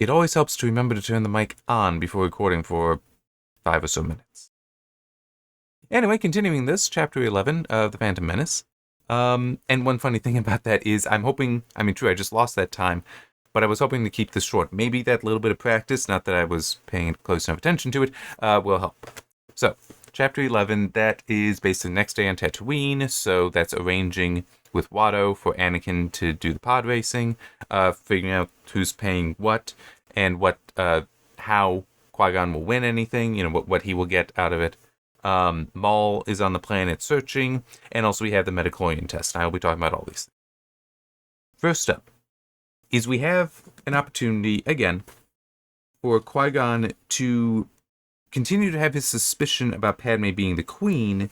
It always helps to remember to turn the mic on before recording for 5 or so minutes. Anyway, continuing this, Chapter 11 of The Phantom Menace. And one funny thing about that is true, I just lost that time, but I was hoping to keep this short. Maybe that little bit of practice, not that I was paying close enough attention to it, will help. So, Chapter 11, that is based the next day on Tatooine, so that's arranging with Watto for Anakin to do the pod racing, figuring out who's paying what, and how Qui-Gon will win anything, what he will get out of it. Maul is on the planet searching, and also we have the Metachlorian test, and I will be talking about all these things. First up is we have an opportunity, again, for Qui-Gon to continue to have his suspicion about Padme being the queen,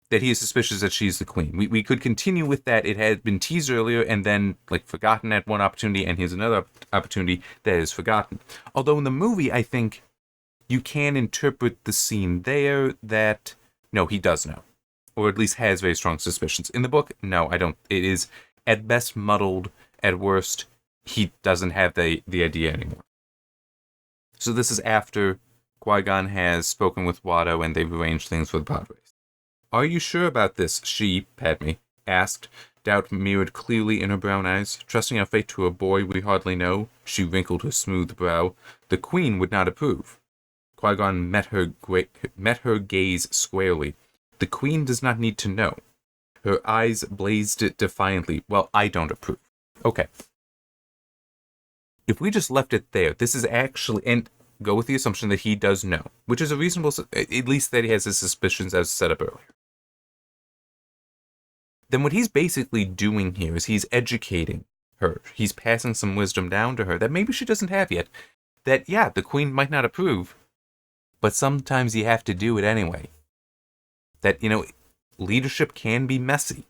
that he is suspicious that she's the queen. We could continue with that. It had been teased earlier and then forgotten at one opportunity, and here's another opportunity that is forgotten. Although in the movie, I think you can interpret the scene there that, no, he does know. Or at least has very strong suspicions. In the book, no, I don't. It is at best muddled. At worst, he doesn't have the idea anymore. So this is after Qui-Gon has spoken with Watto and they've arranged things for the pod race. Are you sure about this? She, Padme, asked, doubt mirrored clearly in her brown eyes. Trusting our fate to a boy we hardly know, she wrinkled her smooth brow. The queen would not approve. Qui-Gon met her gaze squarely. The queen does not need to know. Her eyes blazed defiantly. Well, I don't approve. Okay. If we just left it there, this is actually, and go with the assumption that he does know, which is a reasonable, at least that he has his suspicions as set up earlier. Then what he's basically doing here is he's educating her. He's passing some wisdom down to her that maybe she doesn't have yet. That, yeah, the queen might not approve, but sometimes you have to do it anyway. That, leadership can be messy.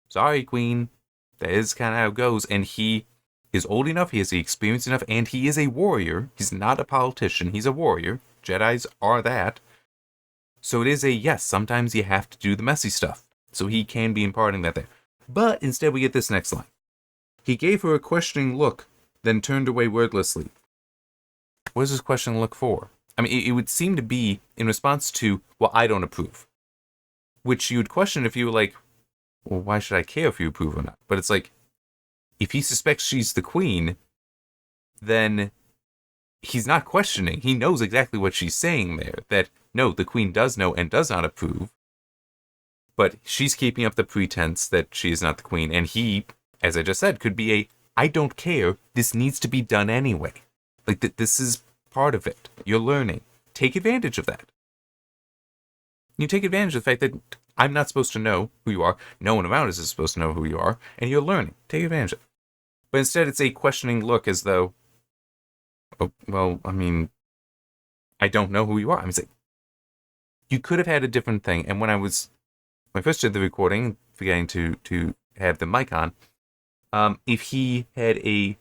Sorry, queen. That is kind of how it goes. And he is old enough, he has the experience enough, and he is a warrior. He's not a politician. He's a warrior. Jedis are that. So it is yes, sometimes you have to do the messy stuff. So he can be imparting that there. But instead we get this next line. He gave her a questioning look, then turned away wordlessly. What is this questioning look for? I mean, it would seem to be in response to, well, I don't approve. Which you would question if you were like, well, why should I care if you approve or not? But it's like, if he suspects she's the queen, then he's not questioning. He knows exactly what she's saying there. That, no, the queen does know and does not approve. But she's keeping up the pretense that she is not the queen. And he, as I just said, could be I don't care. This needs to be done anyway. This is part of it. You're learning. Take advantage of that. You take advantage of the fact that I'm not supposed to know who you are. No one around us is supposed to know who you are. And you're learning. Take advantage of it. But instead it's a questioning look as though, oh, well, I mean, I don't know who you are. I'm saying, you could have had a different thing. And when I first did the recording, forgetting to have the mic on, if he had a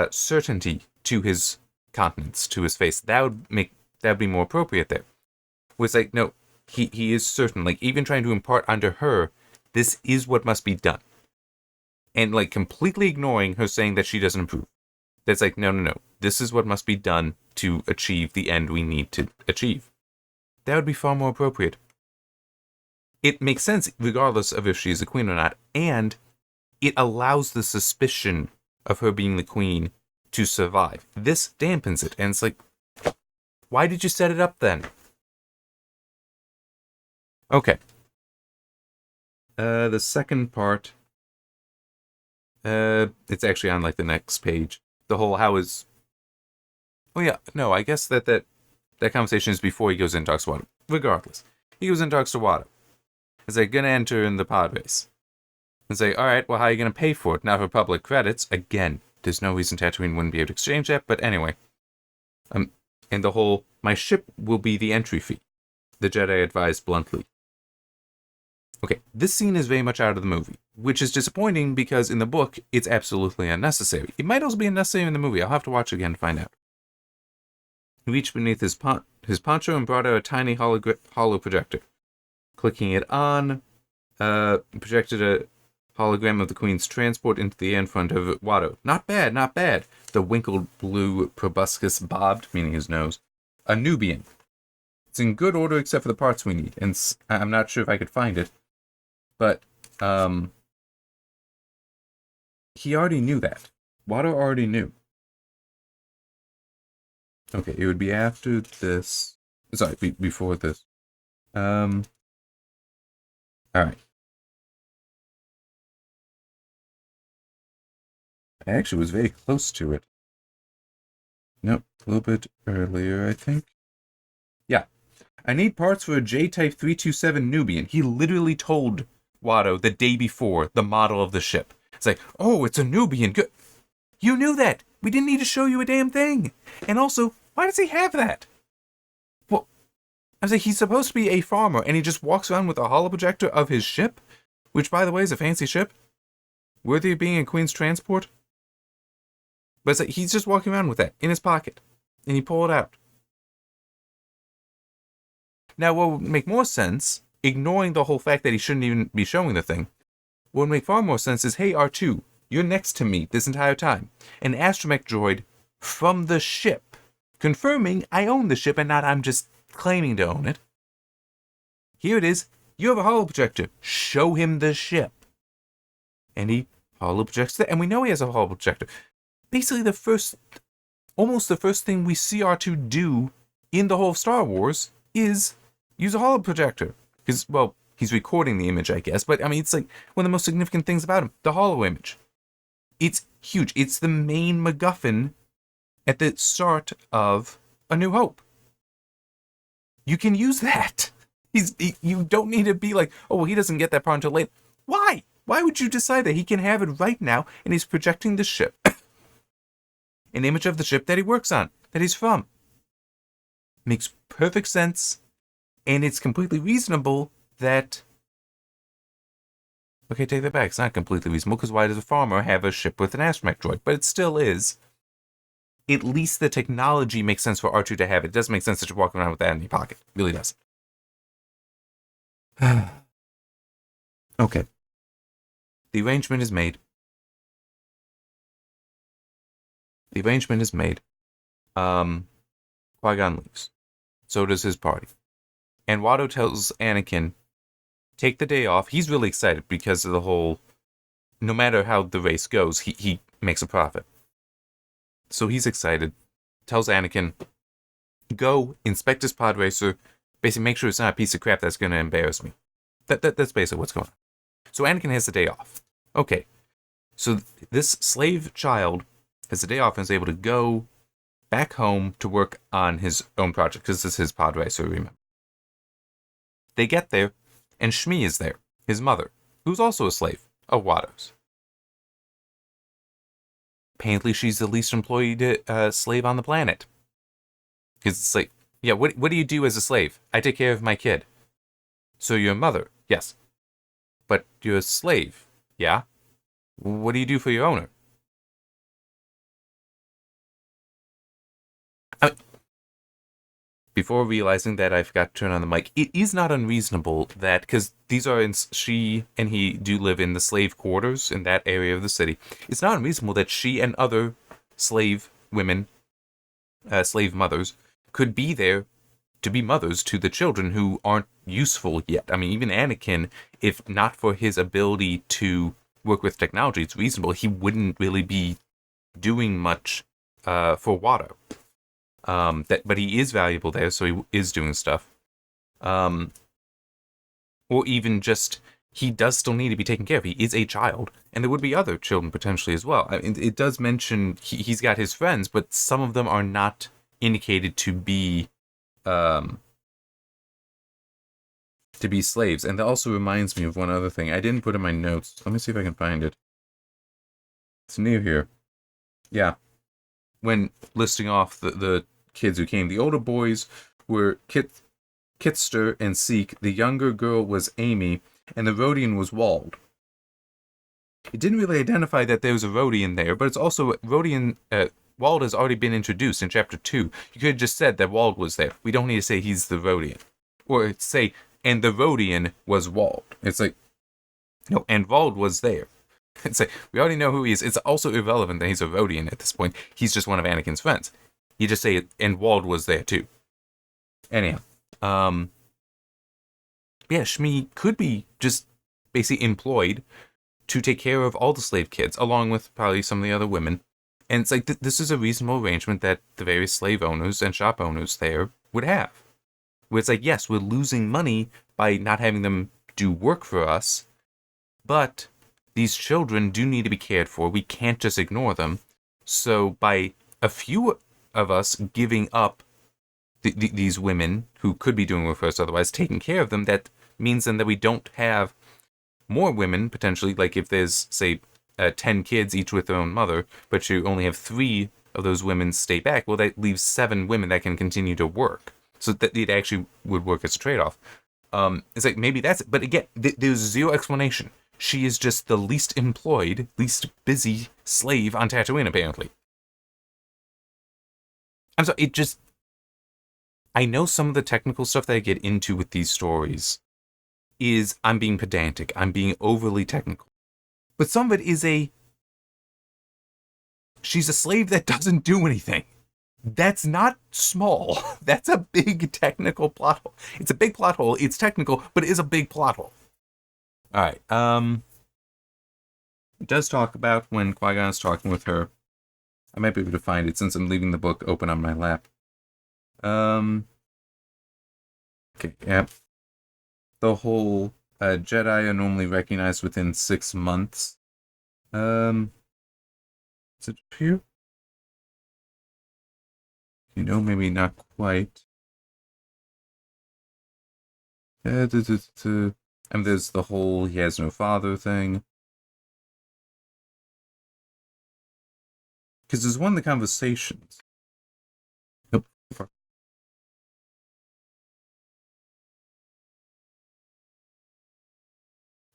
certainty to his countenance, to his face, that would be more appropriate there. Was like, no, he is certain. Even trying to impart onto her, this is what must be done. And completely ignoring her saying that she doesn't approve. That's no. This is what must be done to achieve the end we need to achieve. That would be far more appropriate. It makes sense regardless of if she's a queen or not, and it allows the suspicion of her being the queen to survive. This dampens it, and it's why did you set it up then? Okay. The second part, it's actually on the next page. The whole how is... Oh yeah, no, I guess that conversation is before he goes in and talks to Watto. Regardless. He goes in and talks to Watto. Is gonna enter in the pod race. And say, alright, well, how are you gonna pay for it? Not for public credits. Again, there's no reason Tatooine wouldn't be able to exchange that, but anyway. And the whole, my ship will be the entry fee. The Jedi advised bluntly. Okay, this scene is very much out of the movie, which is disappointing because in the book, it's absolutely unnecessary. It might also be unnecessary in the movie. I'll have to watch it again to find out. He reached beneath his poncho and brought out a tiny hollow projector. Clicking it on, projected a Hologram of the Queen's transport into the air in front of Watto. Not bad, not bad. The winkled blue proboscis bobbed, meaning his nose. A Nubian. It's in good order except for the parts we need. And I'm not sure if I could find it. But, he already knew that. Watto already knew. Okay, it would be after this. Sorry, before this. Alright. I actually was very close to it. Nope, a little bit earlier, I think. Yeah. I need parts for a J-Type 327 Nubian. He literally told Watto the day before the model of the ship. It's like, oh, it's a Nubian. Good. You knew that. We didn't need to show you a damn thing. And also, why does he have that? Well, I was like, he's supposed to be a farmer, and he just walks around with a holoprojector of his ship, which, by the way, is a fancy ship, worthy of being in Queen's transport. But it's like, he's just walking around with that in his pocket, and he pull it out. Now, what would make more sense, ignoring the whole fact that he shouldn't even be showing the thing, what would make far more sense is, hey, R2, you're next to me this entire time. An astromech droid from the ship, confirming I own the ship and not I'm just claiming to own it. Here it is. You have a holoprojector. Show him the ship. And he holoprojects it, and we know he has a holoprojector. Basically, almost the first thing we see R2 do in the whole of Star Wars is use a holoprojector. Because, well, he's recording the image, I guess, but I mean, it's like one of the most significant things about him, the holo image. It's huge. It's the main MacGuffin at the start of A New Hope. You can use that. You don't need to be like, oh, well, he doesn't get that part until later. Why? Why would you decide that? He can have it right now, and he's projecting the ship. An image of the ship that he works on, that he's from. Makes perfect sense, and it's completely reasonable that... Okay, take that back. It's not completely reasonable, because why does a farmer have a ship with an astromech droid? But it still is. At least the technology makes sense for R2 to have it. It doesn't make sense that you're walking around with that in your pocket. It really does. Okay. The arrangement is made. Qui-Gon leaves. So does his party. And Watto tells Anakin, take the day off. He's really excited because of the whole, no matter how the race goes, he makes a profit. So he's excited. Tells Anakin, go inspect his pod racer. Basically make sure it's not a piece of crap that's going to embarrass me. That's basically what's going on. So Anakin has the day off. Okay. So this slave child has the day off and is able to go back home to work on his own project, because this is his pod racer, remember. They get there, and Shmi is there, his mother, who's also a slave of Watto's. Apparently she's the least employed slave on the planet. Because it's like, yeah, what do you do as a slave? I take care of my kid. So you're a mother, yes. But you're a slave, yeah? What do you do for your owner? Before realizing that I forgot to turn on the mic, it is not unreasonable that, because she and he do live in the slave quarters in that area of the city, it's not unreasonable that she and other slave women, slave mothers, could be there to be mothers to the children who aren't useful yet. I mean, even Anakin, if not for his ability to work with technology, it's reasonable he wouldn't really be doing much for Watto. But he is valuable there, so he is doing stuff. Or even just, he does still need to be taken care of. He is a child, and there would be other children potentially as well. I mean, it does mention he's got his friends, but some of them are not indicated to be slaves. And that also reminds me of one other thing. I didn't put in my notes. Let me see if I can find it. It's near here. Yeah. When listing off the kids who came, the older boys were Kitster and Seek, the younger girl was Amy, and the Rodian was Wald. It didn't really identify that there was a Rodian there, but it's also Rodian. Wald has already been introduced in Chapter 2. You could have just said that Wald was there. We don't need to say he's the Rodian. Or say, and the Rodian was Wald. It's like, No, and Vald was there. It's like, we already know who he is. It's also irrelevant that he's a Rodian at this point. He's just one of Anakin's friends. You just say, and Wald was there too. Anyhow, yeah, Shmi could be just basically employed to take care of all the slave kids, along with probably some of the other women. And it's like, this is a reasonable arrangement that the various slave owners and shop owners there would have. Where it's like, yes, we're losing money by not having them do work for us, but these children do need to be cared for. We can't just ignore them. So by a few of us giving up these women who could be doing work for us otherwise, taking care of them, that means then that we don't have more women, potentially, like if there's, say, 10 kids, each with their own mother, but you only have 3 of those women stay back, well, that leaves 7 women that can continue to work. So that it actually would work as a trade-off. It's like, maybe that's it. But again, there's zero explanation. She is just the least employed, least busy slave on Tatooine, apparently. I'm sorry, it just... I know some of the technical stuff that I get into with these stories is I'm being pedantic, I'm being overly technical. But some of it is she's a slave that doesn't do anything. That's not small. That's a big technical plot hole. It's a big plot hole. It's technical, but it is a big plot hole. Alright, it does talk about when Qui-Gon is talking with her. I might be able to find it since I'm leaving the book open on my lap. Okay, yeah. The whole Jedi are normally recognized within 6 months. Is it here? You know, maybe not quite. And there's the whole he has no father thing. Because there's one of the conversations. Nope.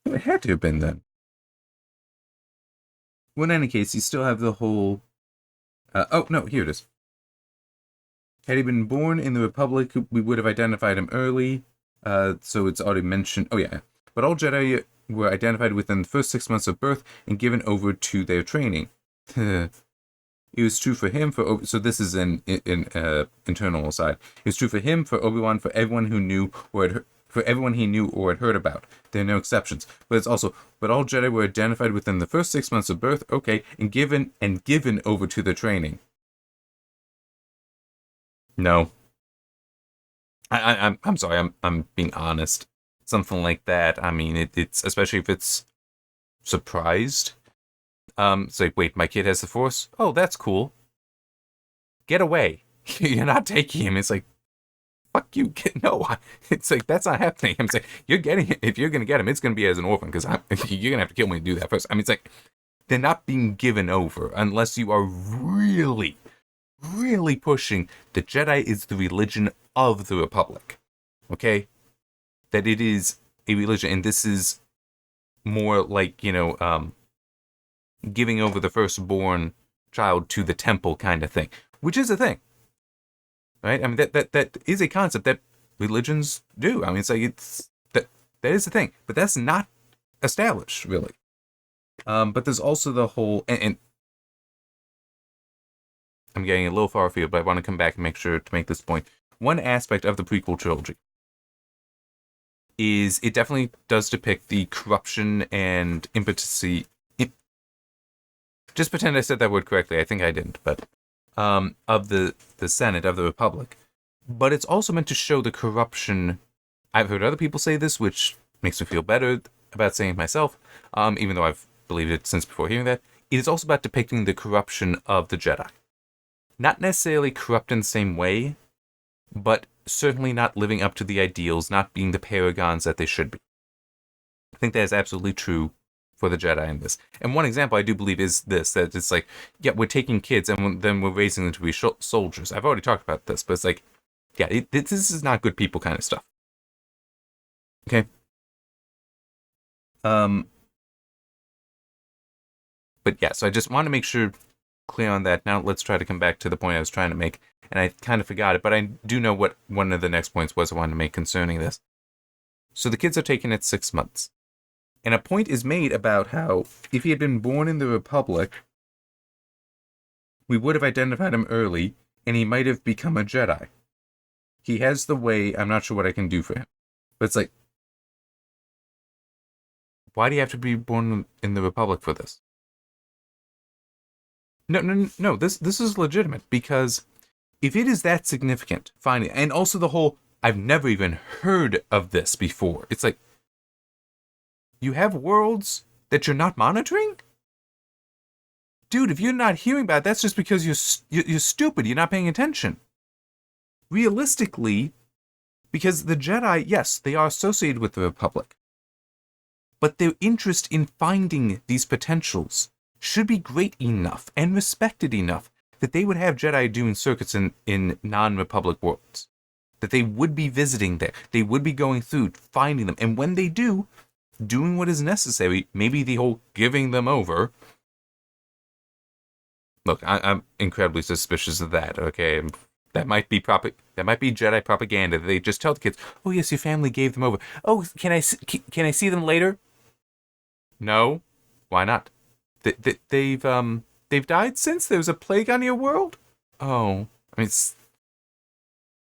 It had to have been then. Well, in any case, you still have the whole... oh, no, here it is. Had he been born in the Republic, we would have identified him early. So it's already mentioned... Oh, yeah. But all Jedi were identified within the first 6 months of birth and given over to their training. It was true for him, so this is an internal aside. It was true for him, for Obi-Wan, for everyone who knew or for everyone he knew or had heard about. There are no exceptions. But it's also, but all Jedi were identified within the first 6 months of birth, okay, and given over to the training. No. I'm sorry, I'm being honest. Something like that. I mean, it's especially if it's surprised. It's like, wait, my kid has the Force? Oh, that's cool. Get away. You're not taking him. It's like, fuck you. No, it's like, that's not happening. I'm saying, you're getting it. If you're going to get him, it's going to be as an orphan, because you're going to have to kill me to do that first. I mean, it's like, they're not being given over unless you are really, really pushing the Jedi is the religion of the Republic. Okay? That it is a religion, and this is more like, giving over the firstborn child to the temple kind of thing, which is a thing, right? I mean, that is a concept that religions do. I mean, it's like that is a thing, but that's not established really. But there's also the whole, and I'm getting a little far afield, but I want to come back and make sure to make this point. One aspect of the prequel trilogy is it definitely does depict the corruption and impotency. Just pretend I said that word correctly. I think I didn't, but of the Senate of the Republic. But it's also meant to show the corruption. I've heard other people say this, which makes me feel better about saying it myself, even though I've believed it since before hearing that. It is also about depicting the corruption of the Jedi. Not necessarily corrupt in the same way, but certainly not living up to the ideals, not being the paragons that they should be. I think that is absolutely true for the Jedi in this. And one example I do believe is this, that it's like, yeah, we're taking kids and then we're raising them to be soldiers. I've already talked about this, but it's like, yeah, this is not good people kind of stuff. Okay? But yeah, so I just want to make sure clear on that. Now let's try to come back to the point I was trying to make. And I kind of forgot it, but I do know what one of the next points was I wanted to make concerning this. So the kids are taken at 6 months. And a point is made about how if he had been born in the Republic, we would have identified him early, and he might have become a Jedi. He has the way, I'm not sure what I can do for him. But it's like, why do you have to be born in the Republic for this? No, this is legitimate, because if it is that significant, fine. And also the whole, I've never even heard of this before. It's like, you have worlds that you're not monitoring? Dude, if you're not hearing about it, that's just because you're stupid. You're not paying attention. Realistically, because the Jedi, yes, they are associated with the Republic, but their interest in finding these potentials should be great enough and respected enough that they would have Jedi doing circuits in non-Republic worlds. That they would be visiting there. They would be going through, finding them. And when they do, doing what is necessary, maybe the whole giving them over. Look, I'm incredibly suspicious of that, okay? That might be Jedi propaganda. They just tell the kids, "Oh yes, your family gave them over. Oh, can I see them later?" No, why not? They've died since there was a plague on your world. Oh, I mean,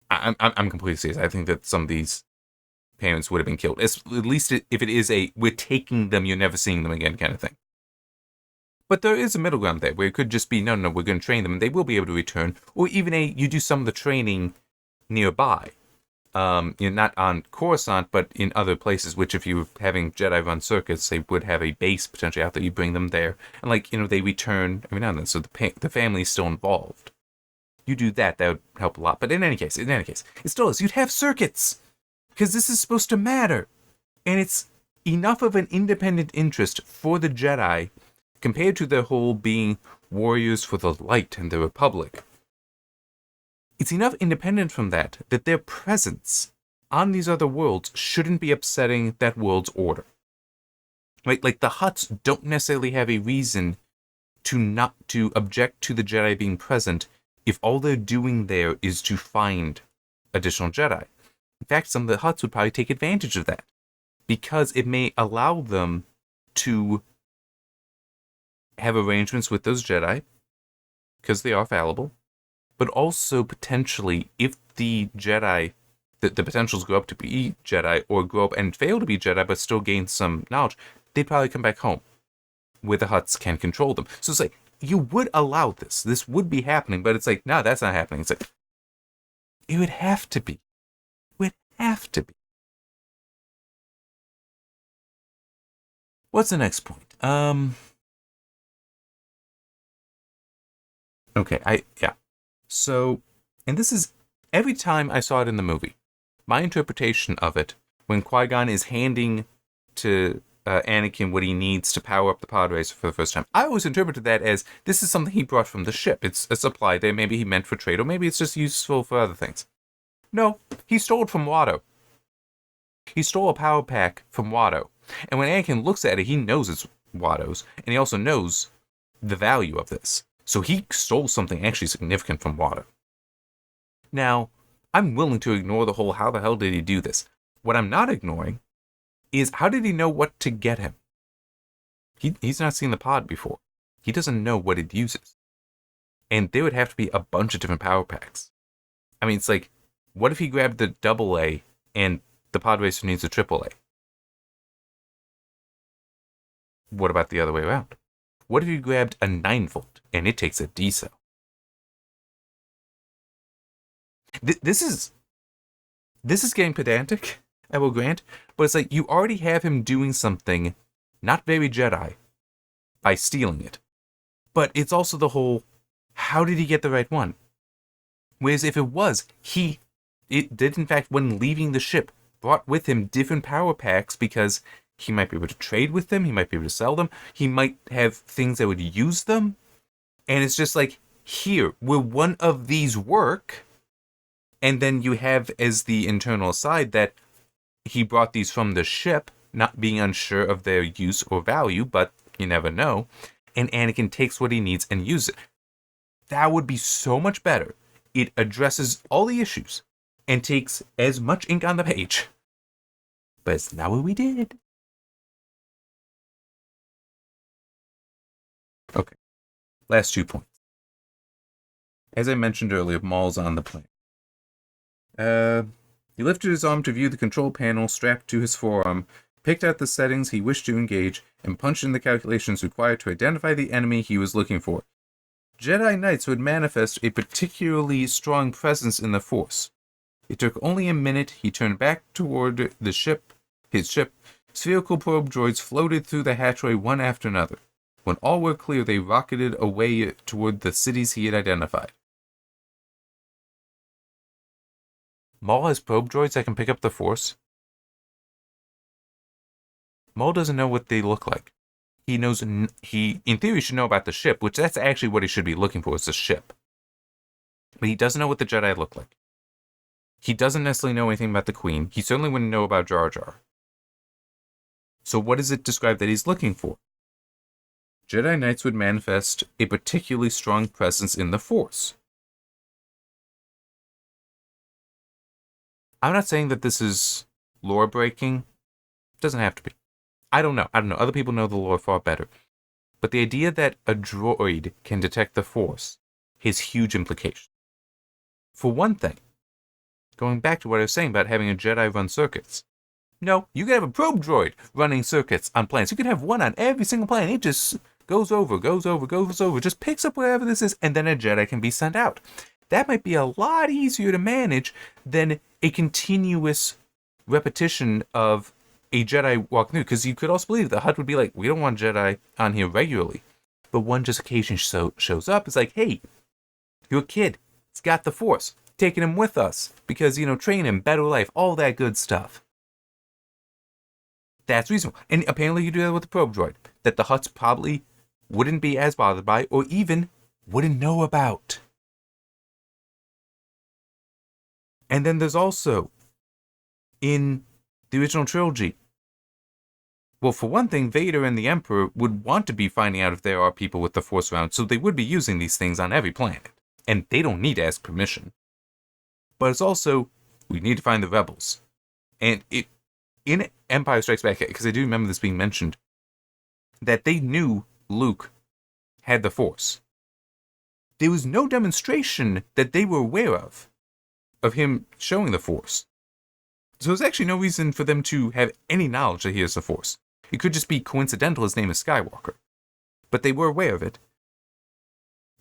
I'm completely serious. I think that some of these parents would have been killed. At least if it is we're taking them, you're never seeing them again kind of thing. But there is a middle ground there where it could just be, no, we're going to train them and they will be able to return. Or even you do some of the training nearby. Not on Coruscant, but in other places, which if you were having Jedi run circuits, they would have a base potentially out there. You bring them there. And they return every now and then. So the family is still involved. You do that would help a lot. But in any case, it still is. You'd have circuits. Because this is supposed to matter. And it's enough of an independent interest for the Jedi compared to their whole being warriors for the light and the Republic. It's enough independent from that their presence on these other worlds shouldn't be upsetting that world's order. Right? Like the Hutts don't necessarily have a reason to object to the Jedi being present if all they're doing there is to find additional Jedi. In fact, some of the Hutts would probably take advantage of that because it may allow them to have arrangements with those Jedi because they are fallible, but also potentially if the Jedi, the potentials grow up to be Jedi or grow up and fail to be Jedi but still gain some knowledge, they'd probably come back home where the Hutts can control them. So it's like, you would allow this. This would be happening, but it's like, no, that's not happening. It's like, it would have to be. It would have to be. What's the next point? Okay, So, and this is, every time I saw it in the movie, my interpretation of it, when Qui-Gon is handing to Anakin what he needs to power up the pod racer for the first time, I always interpreted that as, this is something he brought from the ship. It's a supply there, maybe he meant for trade, or maybe it's just useful for other things. No, he stole it from Watto. He stole a power pack from Watto. And when Anakin looks at it, he knows it's Watto's, and he also knows the value of this. So he stole something actually significant from Watto. Now, I'm willing to ignore the whole how the hell did he do this. What I'm not ignoring is how did he know what to get him? He's not seen the pod before. He doesn't know what it uses. And there would have to be a bunch of different power packs. I mean, it's like, what if he grabbed the AA and the pod racer needs a AAA? What about the other way around? What if you grabbed a 9-volt and it takes a D cell? This is getting pedantic, I will grant, but it's like you already have him doing something not very Jedi by stealing it. But it's also the whole, how did he get the right one? Whereas if it was, it did in fact, when leaving the ship, brought with him different power packs because he might be able to trade with them, he might be able to sell them, he might have things that would use them. And it's just like, here, will one of these work? And then you have as the internal aside that he brought these from the ship, not being unsure of their use or value, but you never know. And Anakin takes what he needs and uses it. That would be so much better. It addresses all the issues and takes as much ink on the page. But it's not what we did. Okay. Last 2 points. As I mentioned earlier, Maul's on the plane. He lifted his arm to view the control panel strapped to his forearm, picked out the settings he wished to engage, and punched in the calculations required to identify the enemy he was looking for. Jedi Knights would manifest a particularly strong presence in the Force. It took only a minute. He turned back toward his ship. Spherical probe droids floated through the hatchway one after another. When all were clear, they rocketed away toward the cities he had identified. Maul has probe droids that can pick up the Force. Maul doesn't know what they look like. He knows, in theory, should know about the ship, which that's actually what he should be looking for, is the ship. But he doesn't know what the Jedi look like. He doesn't necessarily know anything about the Queen. He certainly wouldn't know about Jar Jar. So what does it describe that he's looking for? Jedi Knights would manifest a particularly strong presence in the Force. I'm not saying that this is lore breaking. It doesn't have to be. I don't know. Other people know the lore far better. But the idea that a droid can detect the Force has huge implications. For one thing, going back to what I was saying about having a Jedi run circuits. No, you can have a probe droid running circuits on planets. You can have one on every single planet. It just goes over, just picks up wherever this is, and then a Jedi can be sent out. That might be a lot easier to manage than a continuous repetition of a Jedi walking through. Because you could also believe the Hutt would be like, we don't want Jedi on here regularly. But one just occasionally shows up. It's like, hey, you're a kid. It's got the Force. Taking him with us. Because, train him, better life, all that good stuff. That's reasonable. And apparently you do that with the probe droid. That the Hutts probably wouldn't be as bothered by, or even wouldn't know about. And then there's also, in the original trilogy, well, for one thing, Vader and the Emperor would want to be finding out if there are people with the Force around, so they would be using these things on every planet. And they don't need to ask permission. But it's also, we need to find the rebels. And in Empire Strikes Back, because I do remember this being mentioned, that they knew Luke had the Force. There was no demonstration that they were aware of him showing the Force. So there's actually no reason for them to have any knowledge that he has the Force. It could just be coincidental his name is Skywalker. But they were aware of it.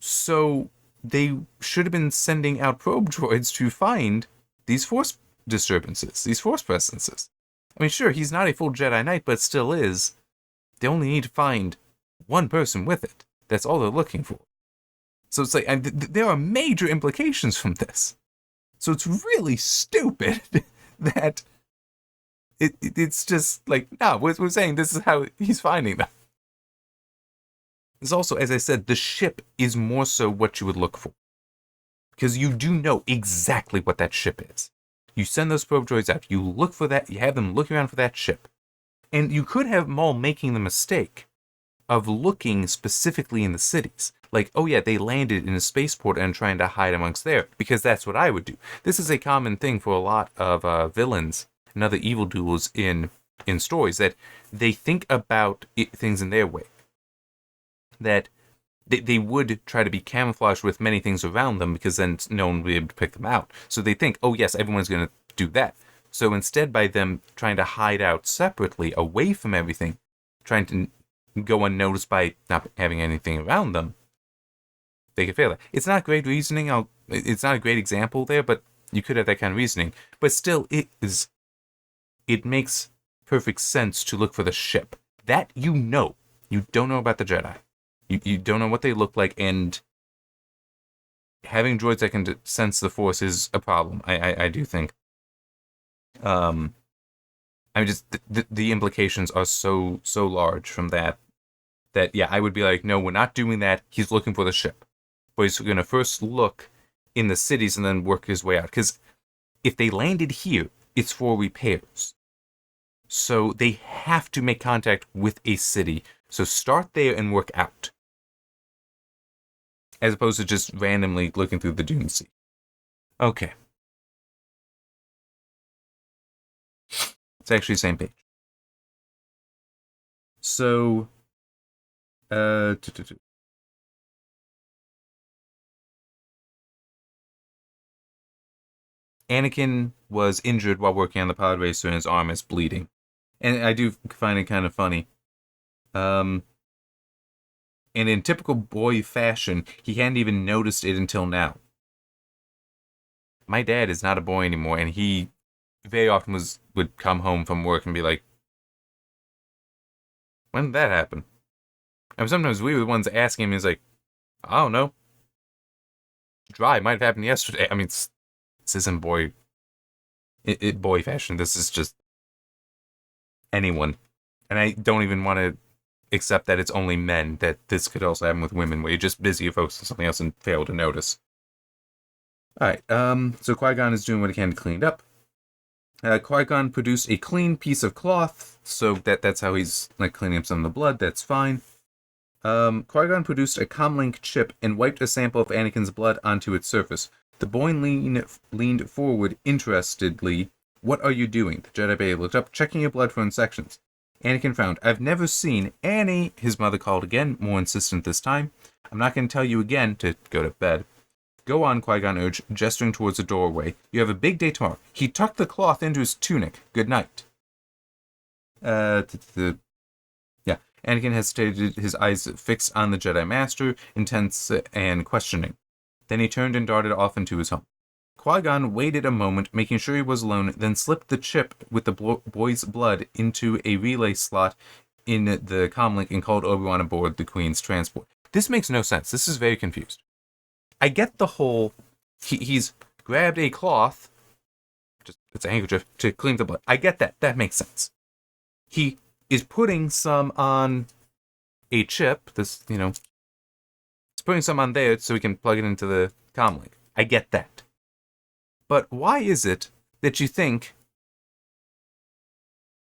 So they should have been sending out probe droids to find these Force disturbances, these Force presences. I mean, sure, he's not a full Jedi Knight, but still is. They only need to find one person with it. That's all they're looking for. So it's like, there are major implications from this. So it's really stupid that it's just like, no, we're saying this is how he's finding them. There's also, as I said, the ship is more so what you would look for. Because you do know exactly what that ship is. You send those probe droids out, you look for that, you have them looking around for that ship. And you could have Maul making the mistake of looking specifically in the cities. Like, oh yeah, they landed in a spaceport and trying to hide amongst there, because that's what I would do. This is a common thing for a lot of villains and other evildoers in stories, that they think about things in their way. That they would try to be camouflaged with many things around them, because then no one would be able to pick them out. So they think, oh yes, everyone's going to do that. So instead, by them trying to hide out separately, away from everything, trying to go unnoticed by not having anything around them, they could fail that. It's not great reasoning. It's not a great example there, but you could have that kind of reasoning. But still, it makes perfect sense to look for the ship. That you know. You don't know about the Jedi. You don't know what they look like, and having droids that can sense the Force is a problem. I do think. I mean, just the implications are so large from that yeah, I would be like, no, we're not doing that. He's looking for the ship, but he's going to first look in the cities and then work his way out. Because if they landed here, it's for repairs, so they have to make contact with a city. So start there and work out, as opposed to just randomly looking through the Dune Sea. Okay. It's actually the same page. So, Anakin was injured while working on the pod racer and his arm is bleeding. And I do find it kind of funny. And in typical boy fashion, he hadn't even noticed it until now. My dad is not a boy anymore, and he very often would come home from work and be like, when did that happen? And sometimes we were the ones asking him, he's like, I don't know. Dry, might have happened yesterday. I mean, this isn't boy fashion. This is just anyone. And I don't even want to accept that it's only men, that this could also happen with women, where you're just busy focusing on something else and fail to notice. Alright, so Qui-Gon is doing what he can to clean it up. Qui-Gon produced a clean piece of cloth, so that's how he's like cleaning up some of the blood. That's fine. Qui-Gon produced a comlink chip and wiped a sample of Anakin's blood onto its surface. The boy leaned forward interestedly. What are you doing? The Jedi Bay looked up, checking your blood for infections. Anakin frowned. I've never seen Annie, his mother called again, more insistent this time. I'm not going to tell you again to go to bed. Go on, Qui-Gon urged, gesturing towards the doorway. You have a big day tomorrow. He tucked the cloth into his tunic. Good night. Yeah. Anakin hesitated, his eyes fixed on the Jedi Master, intense and questioning. Then he turned and darted off into his home. Qui-Gon waited a moment, making sure he was alone, then slipped the chip with the boy's blood into a relay slot in the comlink and called Obi-Wan aboard the Queen's transport. This makes no sense. This is very confused. I get the whole... He's grabbed a cloth, it's a handkerchief, to clean the blood. I get that. That makes sense. He is putting some on a chip, he's putting some on there so we can plug it into the comlink. I get that. But why is it that you think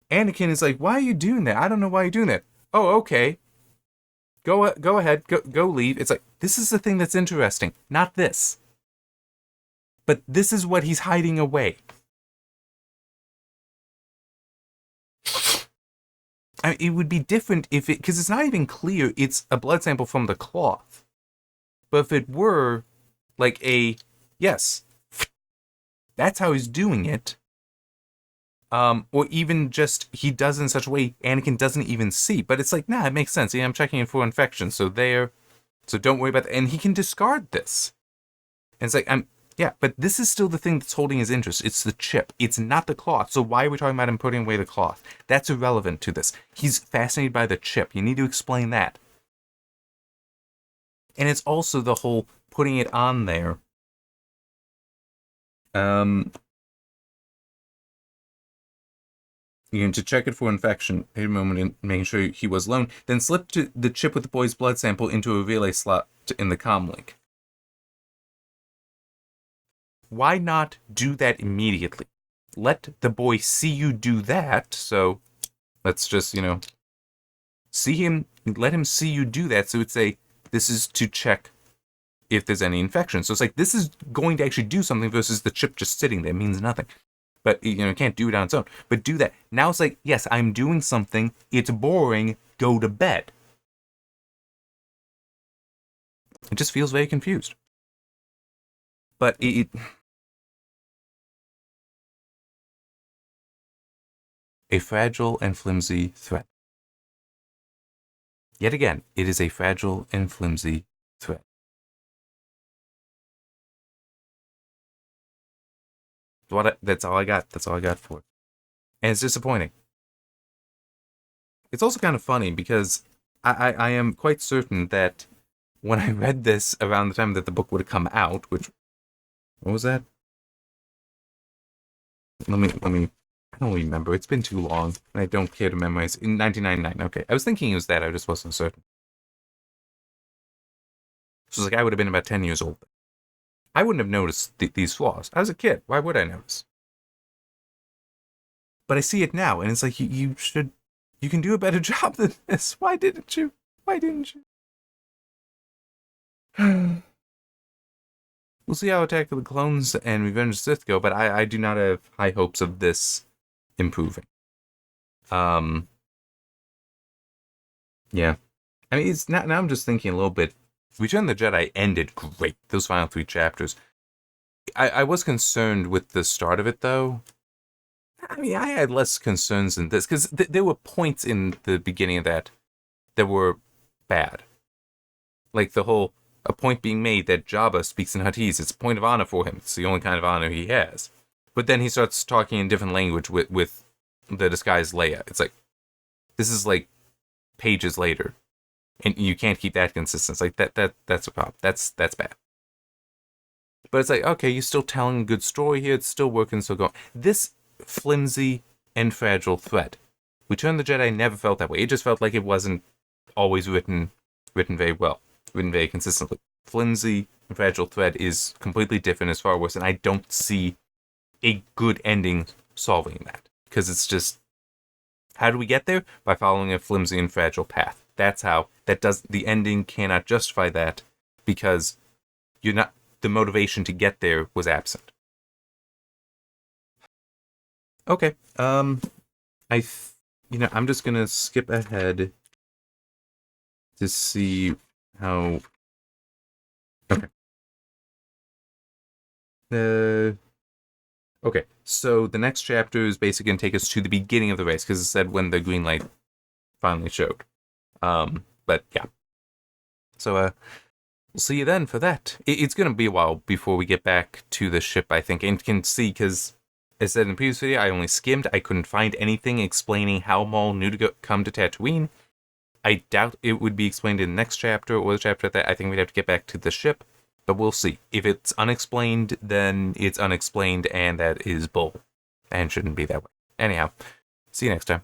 Anakin is like, why are you doing that? I don't know why you're doing that. Oh, okay. Go ahead, go leave. It's like, this is the thing that's interesting, not this. But this is what he's hiding away. I mean, it would be different if because it's not even clear it's a blood sample from the cloth. But if it were like yes, that's how he's doing it. Or even just he does it in such a way Anakin doesn't even see. But it's like, nah, it makes sense. Yeah, I'm checking in for infection, so don't worry about that. And he can discard this. And it's like, but this is still the thing that's holding his interest. It's the chip. It's not the cloth. So why are we talking about him putting away the cloth? That's irrelevant to this. He's fascinated by the chip. You need to explain that. And it's also the whole putting it on there. To check it for infection, wait a moment, and making sure he was alone, then slipped the chip with the boy's blood sample into a relay slot in the comlink. Why not do that immediately? Let the boy see you do that, so let's just, let him see you do that, so it's this is to check if there's any infection. So it's like, this is going to actually do something versus the chip just sitting there. It means nothing. But, it can't do it on its own. But do that. Now it's like, yes, I'm doing something. It's boring. Go to bed. It just feels very confused. But a fragile and flimsy thread. Yet again, it is a fragile and flimsy thread. That's all I got. That's all I got for it. And it's disappointing. It's also kind of funny because I am quite certain that when I read this around the time that the book would have come out, what was that? Let me, I don't remember. It's been too long, and I don't care to memorize. In 1999, okay. I was thinking it was that, I just wasn't certain. So it's like I would have been about 10 years old. I wouldn't have noticed these flaws. I was a kid. Why would I notice? But I see it now, and it's like, you can do a better job than this. Why didn't you? We'll see how Attack of the Clones and Revenge of the Sith go, but I do not have high hopes of this improving. Yeah. I mean, it's now I'm just thinking a little bit. Return of the Jedi ended great. Those final 3 chapters. I was concerned with the start of it, though. I mean, I had less concerns than this, because there were points in the beginning of that were bad. Like the whole, a point being made that Jabba speaks in Huttese. It's a point of honor for him. It's the only kind of honor he has. But then he starts talking in different language with the disguised Leia. It's like, this is like pages later. And you can't keep that consistent. It's like, that's a problem. That's bad. But it's like, okay, you're still telling a good story here. It's still working, still going. This flimsy and fragile thread. Return of the Jedi never felt that way. It just felt like it wasn't always written very well, written very consistently. Flimsy and fragile thread is completely different, as far worse, and I don't see a good ending solving that. Because it's just, how do we get there? By following a flimsy and fragile path. That's how. The ending cannot justify that, because the motivation to get there was absent. Okay. I'm just gonna skip ahead to see how. Okay. Okay. So the next chapter is basically gonna take us to the beginning of the race, because it said when the green light finally showed. But yeah. So we'll see you then for that. It's gonna be a while before we get back to the ship, I think, and can see, because as I said in the previous video, I only skimmed. I couldn't find anything explaining how Maul knew to come to Tatooine. I doubt it would be explained in the next chapter or the chapter that. I think we'd have to get back to the ship, but we'll see. If it's unexplained, then it's unexplained, and that is bull, and shouldn't be that way. Anyhow, see you next time.